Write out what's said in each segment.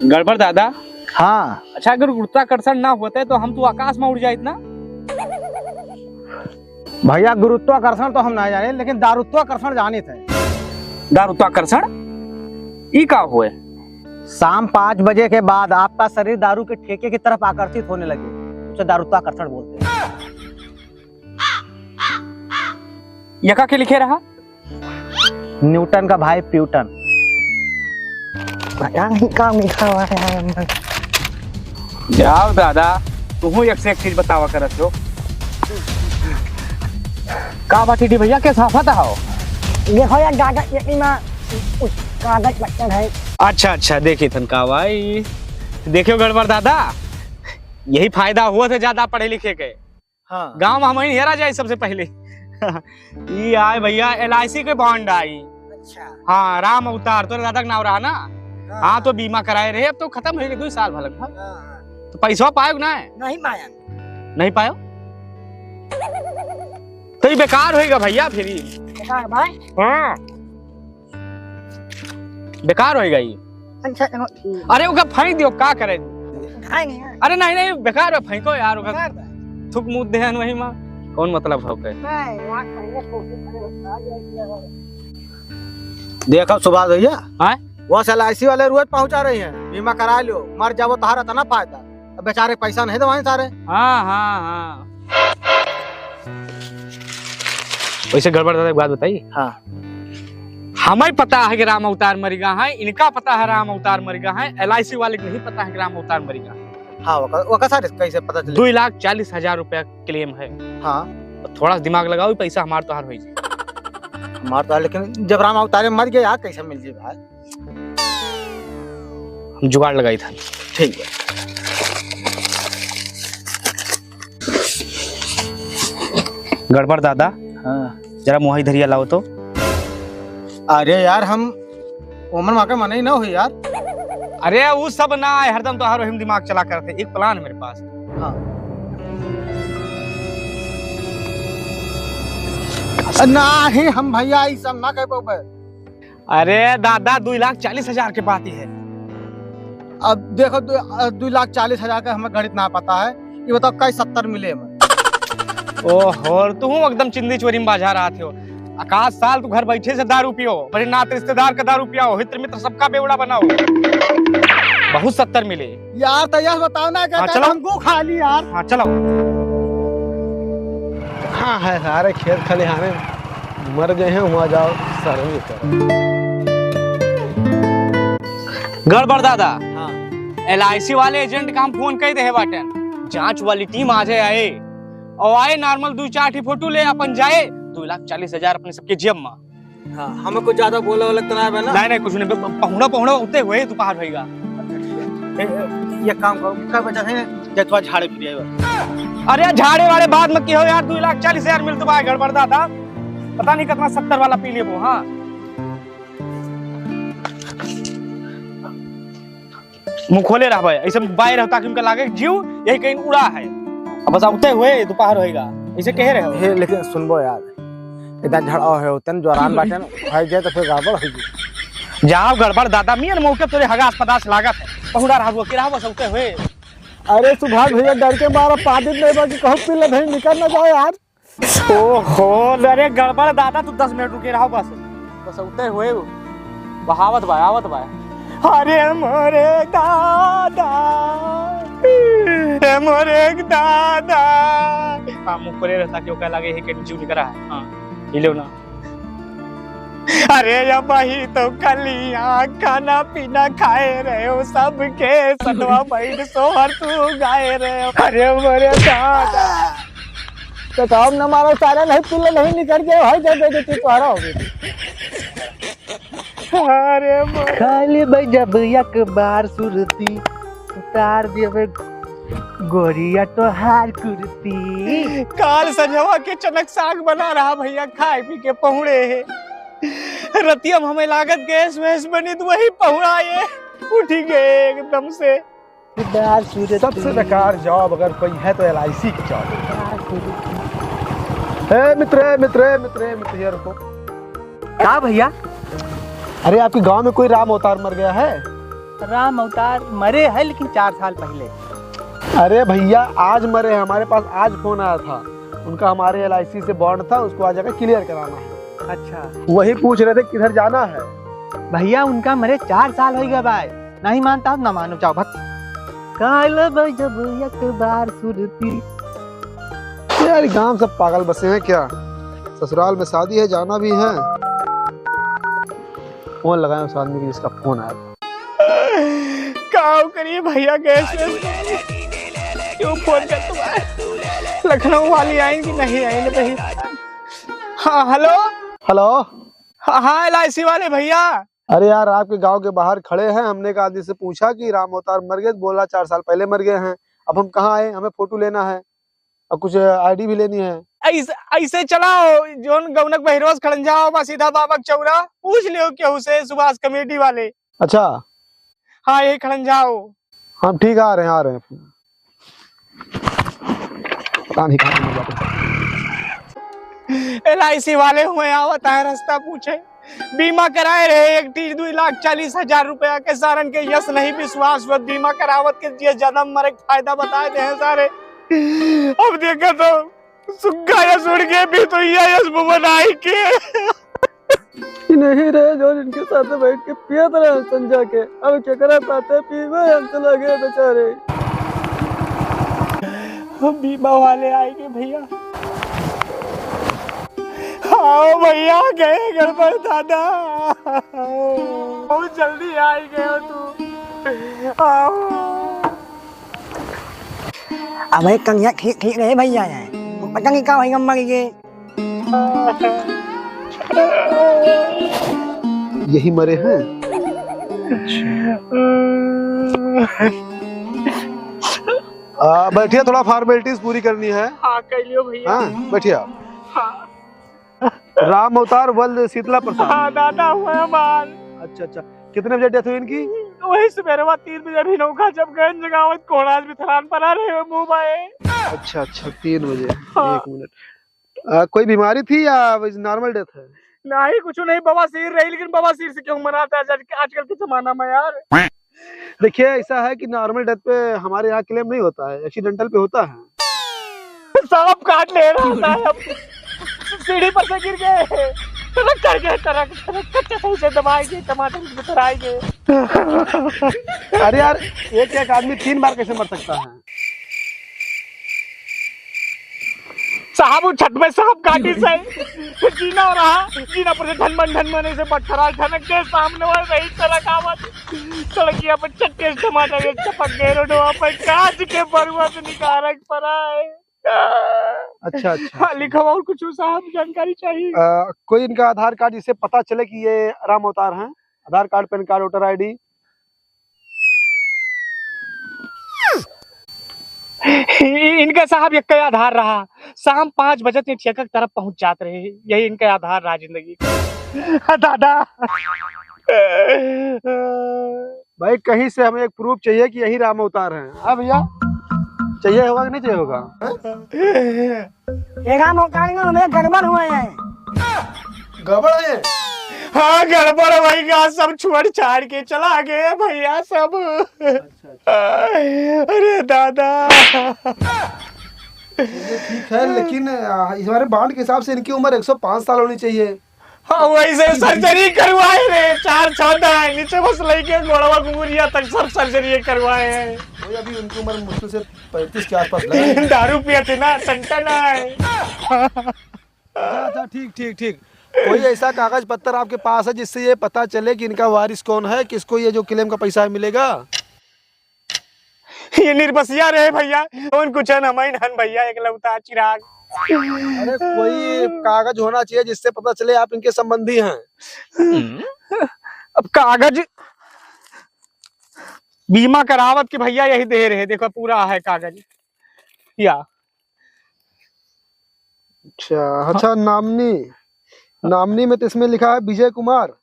गड़बड़ दादा। हाँ अच्छा, अगर गुरुत्वाकर्षण ना होते तो हम तो आकाश में उड़ जाए ना। भैया, गुरुत्वाकर्षण तो हम ना जाने, लेकिन दारुत्वाकर्षण जाने थे। दारुत्वाकर्षण ई का हुए? शाम 5 बजे के बाद आपका शरीर दारू के ठेके की तरफ आकर्षित होने लगे, उसे दारुत्वाकर्षण बोलते हैं। यका के लिखे रहा? न्यूटन का भाई प्यूटन। जाओ दादा, तुम एक से एक चीज बतावा करत हो। का बाटी डी भैया के साफा हो? देखो यार, कागज में कागज बच्चन है। अच्छा देखिए थनका भाई, देखियो गड़बड़ दादा, यही फायदा हुआ था ज्यादा पढ़े लिखे के। हाँ। गांव में हम ही हेरा जाए सबसे पहले। ये आए भैया LIC के बॉन्ड आई। अच्छा। हाँ, राम अवतार तो दादा का नाम रहा ना। हाँ, तो बीमा कराए रहे, अब तो खत्म हो गए 2 साल भलक। तो पैसा पायो ना? नहीं पाया। नहीं पायो तो ये बेकार होएगा भैया फिर। बेकार भाई? हाँ, बेकार होएगा ये। अच्छा अरे वो फेंक दियो, का करे? खाएंगे। अरे नहीं बेकार है, फेंको यार। थुक मुँह देहन वही माँ, कौन मतलब हो के? देखो सुभाष भैया, वो LIC वाले रोज पहुंचा रही हैं, बीमा करा लो, मर जाओ तो हारा था ना फायदा। अब बेचारे पैसा नहीं दवाएं सारे। हाँ। वैसे गड़बड़ दादा एक बात बताइए। हाँ। हमें पता है कि राम अवतार मरिगा है, इनका पता है राम अवतार मरिगा है, LIC वाले को नहीं पता है कि राम अवतार मरिगा। हाँ, वो कैसे पता चले? 2,40,000 रुपया क्लेम है। हाँ, तो थोड़ा दिमाग लगाओ, पैसा हमार तो हार हो जाए। हमार तो, लेकिन जब राम अवतार मर गया यार, कैसे मिल जाए भाई? हम जुगाड़ लगाई था। ठीक है। गड़बड़ दादा, हाँ। जरा मुहाई धरिया लाओ तो। अरे यार, हम उम्र माँ के मना ही ना हुई यार। अरे वो सब ना है, हरदम तो हर वही दिमाग चला करते। एक प्लान है मेरे पास। हाँ। नहीं, हम भैया ये सब ना कह पाओगे। अरे दादा, 2,40,000 के बात ही है। अब देखो, 2,40,000 का हमें गणित ना पता है, ये बताओ कई 70 मिले हमें। ओहो, तुम एकदम चिंदी चोरी में बाजा रहा थे। आकाश साल तू घर बैठे से दारू पियो, बड़े नाते रिश्तेदार का दारू पिया हो, हित्र मित्र सबका बेवड़ा बनाओ। बहुत 70 मिले यार। तो यह बताओ ना, हाँ, चलो हमको खा ली यार। हाँ चलो। हाँ है, सारे खेत खलिहाने मर गए हैं, वहाँ जाओ सर्वे करो। गड़बड़ दादा। हाँ। LIC वाले एजेंट का हम फोन कर दे बाटन, जांच वाली टीम आ जाए आए और आए, नॉर्मल 2-4 फोटो ले अपन जाए, 2,40,000 अपने सबके जेब में। हाँ, हमें कुछ ज्यादा बोला तो ना है ना? नहीं कुछ नहीं, पहुड़ा होते हुए दोपहर होएगा। ये काम करो, क्या वजह है जतवा झाड़े फिर आएगा। अरे झाड़े वाले बाद में क्यों यार, 2,40,000 मिलते बा। गड़बड़ दादा, पता नहीं कितना 70 वाला पी ले वो। हाँ, मुंह खोले रहा भाई, ऐसे बाहर रहता कि उनका लागे जीव यही कहीं उड़ा है। अब बस उठते हुए दोपहर होएगा, ऐसे कह रहे हो। लेकिन सुनबो यार, इधर झड़ाओ है उतन जोरान बाटन भाई जाए तो फिर गड़बड़ होगी। जाओ गड़बड़ दादा, मियां मौके तोरे हगा अस्पताल लागत है, पहुड़ा रहा के रहा बस उठते हुए। अरे सुभाष भैया, डर के मारा पादित नहीं बाकी कहूं पी ले भाई, निकल ना जाओ यार। ओहो, अरे गड़बड़ दादा, तू 10 मिनट रुके रहो बस उठते हुए। बहावत भाई, आवत भाई। अरे मोरे दादा, मोरे दादा। हाँ, मुंह खोले रहता क्यों कह लगे है कि जीव निकल रहा है। हाँ, हिलो ना। अरे या भाई तो कलियां खाना पीना खाए रहे हो, सबके सनवा बैठ सोहर तू गाए रहे हो। अरे मोरे दादा, तो काम न मारो सारा, नहीं पी ले नहीं निकल गए भाई, जब दे देती तो हरा हो गई। अरे खाली भाई जब एक बार सुरती उतार दिया फिर गोरिया तो हार कुर्ती। काल संजवा के चनक साग बना रहा भैया, खाए पी के पहुड़े है। रतियम हमें लागत गैस वैस बनी तो वही पहुड़ाए, उठ गए एकदम से। सबसे बेकार जॉब अगर कोई है तो LIC की जॉब। मित्र रुको। क्या भैया? अरे आपके गांव में कोई राम अवतार मर गया है? राम अवतार मरे हैं लेकिन 4 साल पहले। अरे भैया आज मरे हैं, हमारे पास आज फोन आया था, उनका हमारे LIC से बॉन्ड था, उसको आज जाकर क्लियर कराना है। अच्छा वही पूछ रहे थे किधर जाना है। भैया उनका मरे 4 साल हो गए भाई, नहीं मानता ना मानो, जाओ भक्त। काल जब एक बार सुरती। यार गांव सब पागल बसे हैं क्या, ससुराल में शादी है, जाना भी है। फोन लगाए उस आदमी की जिसका फोन आया। काम करिए भैया, गैस क्यों फोन कर तुम्हारे? लखनऊ वाली आएंगी नहीं आएंगे भैया? हाँ हेलो हेलो। हाँ LIC वाले भैया। अरे यार आपके गांव के बाहर खड़े हैं, हमने एक आदमी से पूछा कि राम अवतार मर गए, बोला 4 साल पहले मर गए हैं। अब हम कहाँ आए, हमें फोटो लेना है और कुछ ID भी लेनी है। ऐसे चलाओ जोन गौनक बहिरोज खड़ंजाओ बा सीधा बाबक चौरा, पूछ लियो केहू से, सुभाष कमेटी वाले। अच्छा हाँ यही खड़ंजाओ। हम ठीक आ रहे हैं। LIC वाले हुए आवत है, रास्ता पूछे, बीमा कराए रहे 1,02,40,000 रुपया के सारन के यश नहीं विश्वास हुआ, बीमा करावत के जन्म मरे फायदा बताए थे सारे। अब देखा तो सुग्गा यश उड़ के भी तो यश बनाई के नहीं रहे जो इनके साथ बैठ के पियत रहे संजा के, अब क्या करा पाते पीवे हम तो लगे बेचारे। बीमा वाले आएंगे भैया। हाँ भैया गए गड़बड़ दादा, बहुत जल्दी आएंगे हो तू। अब एक कंगिया ठीक ठीक रहे भैया है, पता नहीं क्या होगा मर गए। यही मरे हैं। बैठिए, थोड़ा फॉर्मेलिटीज पूरी करनी है। हाँ कर लियो भैया। हाँ बैठिए आप। हाँ राम अवतार वल्द शीतला प्रसाद। हाँ दादा हुआ हमार। अच्छा, कितने बजे डेथ हुई इनकी? वही सवेरे 3 बजे भी नौका जब गए जगावत कोणाज भी थरान पर आ रहे हो मुंह में। अच्छा 3 बजे। हाँ। 1 मिनट। कोई बीमारी थी या नॉर्मल डेथ है? नहीं कुछ नहीं, बवासीर रही, लेकिन बवासीर से क्यों मनाता है आजकल के जमाना में यार। देखिए ऐसा है कि नॉर्मल डेथ पे हमारे यहाँ क्लेम नहीं होता है, एक्सीडेंटल पे होता है। सांप काट ले रहा था, सीढ़ी पर से गिर गए, ट्रक कर गए, ट्रक कच्चे से दबाएंगे, टमाटर में तराएंगे। अरे यार एक आदमी 3 बार कैसे मर सकता है? साहब वो छत में सांप काटी से जीना हो रहा, जीना पर से धनमन ऐसे पत्थरा ठनक के सामने वाले रही सड़क आवत, सड़किया पर चट्टे टमाटर चपक गए, रोडवा पर कांच के बरुआ से निकारक पड़ा है। अच्छा हाँ, लिखा हुआ और कुछ साहब जानकारी चाहिए? कोई इनका आधार कार्ड जिससे पता चले कि ये राम अवतार हैं? Aadhaar card, PAN card, voter ID। इनका साहब एक आधार रहा, शाम 5 बजे ठेका की तरफ पहुंच जाते रहे, यही इनका आधार रहा जिंदगी का। दादा भाई कहीं से हमें एक प्रूफ चाहिए कि यही राम अवतार हैं। हाँ भैया चाहिए होगा कि नहीं चाहिए होगा? राम अवतार में हमें गड़बड़ हुए हैं। गड़बड़ है? हाँ गड़बड़ भाई का, सब छोड़ छाड़ के चला गए भैया सब। अरे दादा ठीक है, लेकिन हमारे बॉन्ड के हिसाब से इनकी उम्र 105 साल होनी चाहिए। हाँ वैसे सर्जरी करवाए रे, 4 छाता नीचे बस लेके गोड़वा गुंगुरिया तक सब सर्जरी करवाए हैं। अभी उनकी उम्र मुश्किल से 35 के आसपास लगे। दारू पिया थे ना, टंटन है। अच्छा ठीक। कोई ऐसा कागज पत्तर आपके पास है जिससे ये पता चले कि इनका वारिस कौन है, किसको ये जो क्लेम का पैसा है मिलेगा? ये निर्बसिया रहे भैया, उन कुछ न भैया, एक लौता चिराग। अरे कोई कागज होना चाहिए जिससे पता चले आप इनके संबंधी हैं। अब कागज बीमा करावत के भैया यही दे रहे, देखो पूरा है कागज या। अच्छा नामनी में तो इसमें लिखा है विजय कुमार।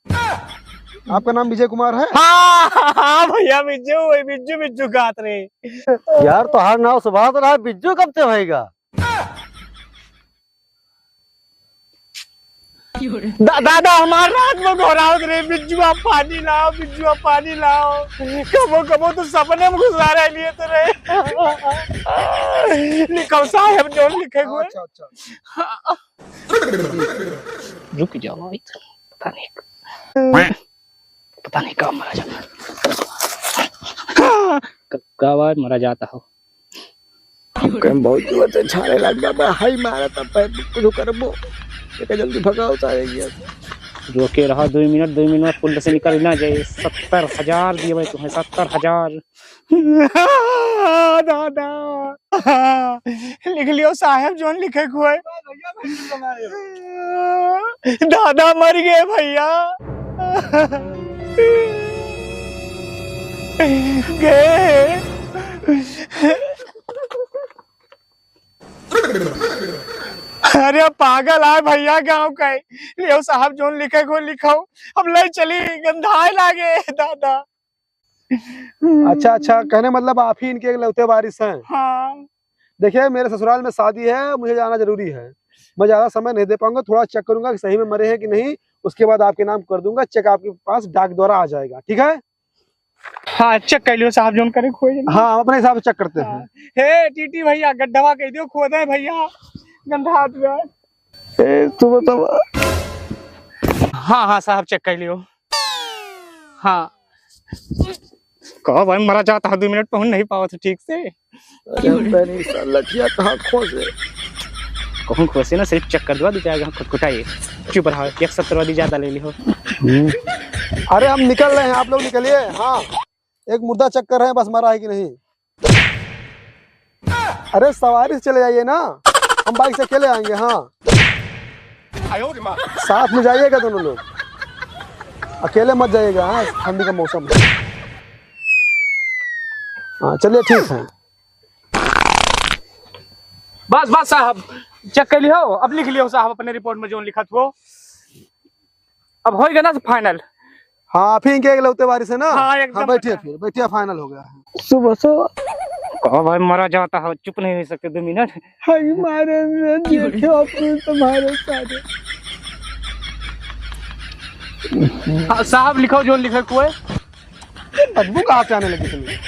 आपका नाम विजय कुमार है? हाँ भैया बिज्जू गात रहे यार तो हर नाव सुबह तो रहा, बिज्जू कब से होएगा? दादा हमार रात में घोरावत रे बिज्जुआ पानी लाओ, बिज्जुआ पानी लाओ। कबो कबो तो सपने में घुसा रहे लिए तो रे। लिखो साहब जो लिखे हुए। अच्छा अच्छा रुक जाओ, पता नहीं कब मरा जाता, कब मरा जाता हो। बहुत जोर से छाने लग बाबा, हाई मारा तब पैर कुछ करबो, ये जल्दी भगाओ सारे गया। रोके रहा 2 मिनट पुल से निकल ना जाए। 70,000 दिए भाई तुम्हें, 70,000। दादा लिख लियो साहब जोन लिखे हुए। दादा मर गए भैया, गए। अरे पागल है भैया, गाँव का लियो साहब जोन लिखे को लिखो। हम ले चली, गंधाए लागे दादा। अच्छा अच्छा, कहने मतलब आप ही इनके इकलौते वारिस हैं। हाँ देखिए मेरे ससुराल में शादी है, मुझे जाना जरूरी है। मैं ज्यादा समय नहीं दे पाऊंगा, थोड़ा चेक करूंगा कि सही में मरे हैं कि नहीं, उसके बाद आपके नाम कर दूंगा। चेक आपके पास डाक द्वारा आ जाएगा, ठीक है? हाँ चेक कर लियो साहब जोन करे खोज। हाँ हम अपने हिसाब से चेक करते हैं। हे टीटी भैया गड्ढवा कह दियो खोदे भैया, गंधा दिया। तू बताओ। हाँ हाँ साहब चेक कर लियो। हाँ कहो भाई मरा जाता है, 2 मिनट पहुंच नहीं पाओ तो ठीक से। लठिया कहाँ खोसे, कहूँ खोसे ना, सिर्फ चेक कर दो, 2-4 खुटखुटाइए। चुप रहो, 170 वाली ज्यादा ले लियो। अरे हम निकल रहे हैं, आप लोग निकलिए। हाँ एक मुद्दा चेक कर रहे हैं बस, मरा है कि नहीं। अरे सवारी से चले जाइए ना, हम बाइक से अकेले आएंगे। हाँ साथ में जाइएगा दोनों लोग, अकेले मत जाइएगा। हाँ ठंडी का मौसम है। हाँ चलिए ठीक है। बस बस साहब चेक कर लियो, अब लिख लियो साहब अपने रिपोर्ट में जो लिखा हो। अब होएगा ना फाइनल। हाँ फिर इनके इकलौते वारिस है ना। हाँ, एकदम हाँ बैठिए, फिर बैठिए, फाइनल हो गया। सुबह सुबह कहो भाई मरा जाता है, चुप नहीं रह सकते 2 मिनट। हाय मारे में देखे अपने तुम्हारे सारे। हाँ साहब लिखो जो लिखे हुए। बदबू कहाँ से आने लगी तुम्हें?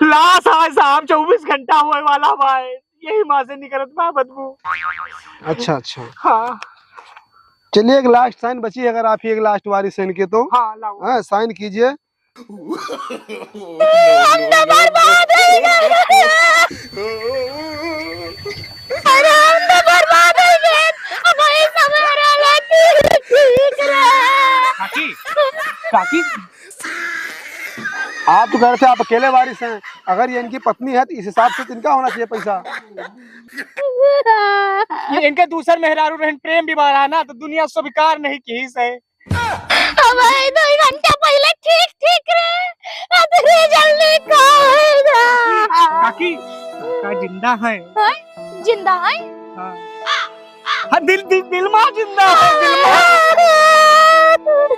लाश है साहब, 24 घंटा हुए वाला भाई, यही माँ से निकलत बा बदबू। अच्छा अच्छा, हाँ चलिए एक लास्ट साइन बची है, अगर आप ही एक लास्ट वारिस हैं इनके तो। हाँ लाओ। हाँ साइन कीजिए। काकी आप तो कह रहे थे आप अकेले वारिस हैं, अगर ये इनकी पत्नी है तो इस हिसाब से तो इनका होना चाहिए पैसा। ये इनके दूसर मेहरारू रहन प्रेम विवाह रहा ना, तो दुनिया स्वीकार नहीं की से। हमारे 2 घंटा पहले ठीक ठीक रहे, अब जल्दी का होएगा। काकी काका जिंदा है। जिंदा है? हाँ दिल माँ जिंदा है, दिल माँ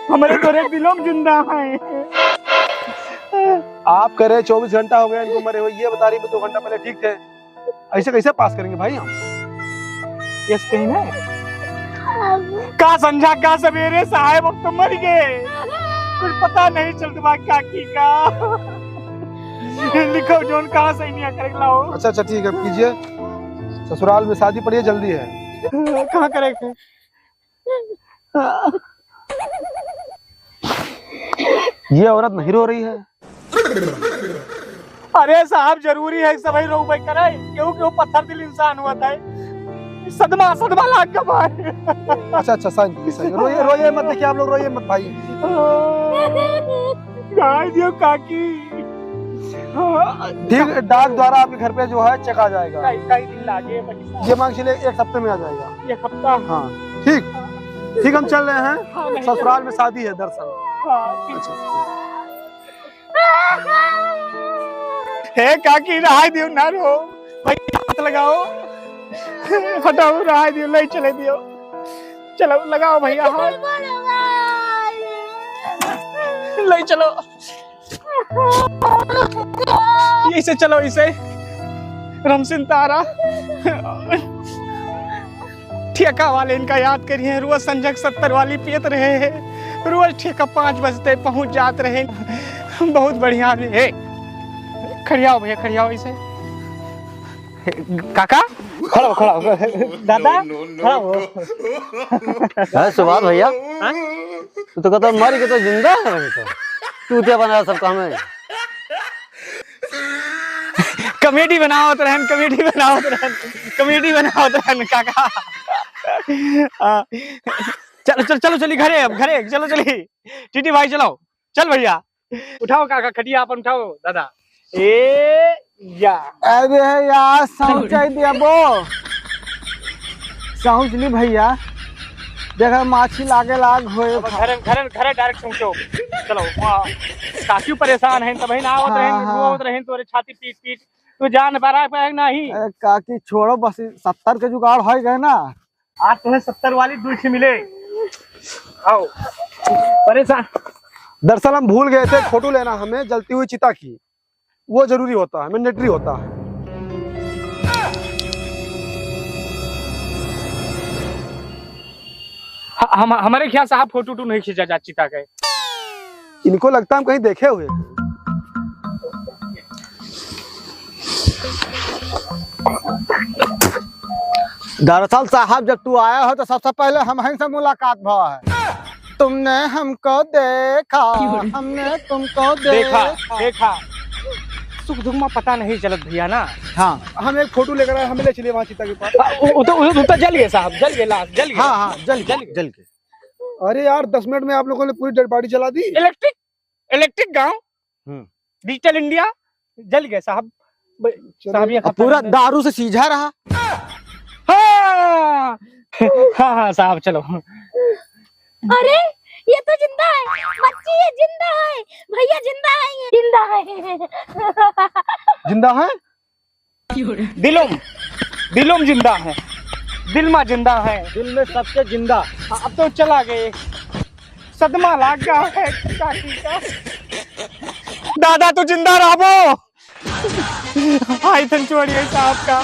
हमारे तोरे दिलों में जिंदा है। आप करे 24 घंटा हो गया इनको मरे हुए, ये बता रही 2 घंटा पहले ठीक थे। ऐसे कैसे पास करेंगे भाई हम? यस कहीं ना का संझा का सवेरे साहब अब तो मर गए, कुछ पता नहीं चलता काकी का। लिखो जोन कहाँ सही नहीं कर लाओ। अच्छा अच्छा ठीक है, कीजिए। ससुराल में शादी पड़ी है, जल्दी है। कहाँ करेंगे? ये औरत नहीं रो रही है। अरे साहब जरूरी है सभी लोग भाई करे, क्यों पत्थर दिल इंसान हुआ था, सदमा लाग का भाई। अच्छा अच्छा साइन कीजिए, रोइए मत, देखिए आप लोग रोइए मत भाई। गाय दियो काकी। ठीक, डाक द्वारा आपके घर पे जो है चेक आ जाएगा। कई दिन लागे, ये मान चलिए 1 हफ्ते में आ जाएगा। 1 हफ्ता। हाँ ठीक ठीक, हम चल रहे हैं। हाँ, ससुराल में शादी है दरअसल। अच्छा हे काकी रहा दियो ना रो भाई, हाथ लगाओ, हटाओ रहा दियो, ले चले दियो, चलो लगाओ भैया हाथ, ले चलो इसे, चलो इसे रमसिन तारा। ठेका वाले इनका याद करिए, रोज संजक 70 वाली पियत रहे हैं, रोज ठेका 5 बजते पहुंच जाते रहे। बहुत बढ़िया आदमी है। खड़ियाओ भैया, खड़ियाओ इसे। काका खड़ा हो, खड़ा हो। दादा खड़ा हो। है सुभाष भैया, तू तो कहता मर के तो जिंदा है वही तो। तू क्या बना सब काम है? कॉमेडी बनाओ तो रहन, कॉमेडी बनाओ तो रहन, कॉमेडी बनाओ तो रहन काका। चलो चलो चलो चली घरे, अब घरे चलो चली। टीटी भाई चलो, चल भैया उठाओ काका, खटिया अपन उठाओ दादा। ए या अरे यार साउंड चाहिए बो, साउंड ली भैया, देखा माछी लागे लाग होए। घरे घरे घरे डायरेक्ट पहुंचो। चलो काकी परेशान है, तब ना आवत रहें, रोवत रहें तोरे छाती पीट पीट, तू जान पा रहा है नहीं। अरे काकी छोड़ो, बस 70 के जुगाड़ हो गए ना। आज तुम्हें 70 वाली दूसरी मिले। आओ परेशान। दरअसल हम भूल गए थे फोटो लेना, हमें जलती हुई चिता की, वो जरूरी होता है, मैंडेटरी होता है। हम हमारे ख्याल से आप फोटो टू नहीं खींचा जा चिता के। इनको लगता है हम कहीं देखे हुए हैं। दरअसल साहब जब तू आया हो तो सबसे पहले हम से मुलाकात भा है। तुमने हमको देखा, हमने तुमको देखा सुख दुख में पता नहीं चलत भैया ना। हाँ, हम एक फोटो लेकर आए, हमें ले चलिए वहाँ चिता के पास। वो तो जल गए साहब, जल गए, लाश जल गए। हाँ हाँ जल के। अरे यार 10 मिनट में आप लोगों ने पूरी डेड बॉडी जला दी। इलेक्ट्रिक गांव, डिजिटल इंडिया, जल गए साहब। साहब ये पूरा दारू से सीझा रहा। हाँ हाँ साहब चलो। अरे ये तो जिंदा है, मच्छी ये जिंदा है भैया, जिंदा है, ये जिंदा है। जिंदा है? दिलोम जिंदा है, दिल में जिंदा है, दिल में सबसे जिंदा। अब तो चला गए, सदमा लाग गया है काकी का। दादा तो जिंदा रहो। आई थन छोड़िए साहब का।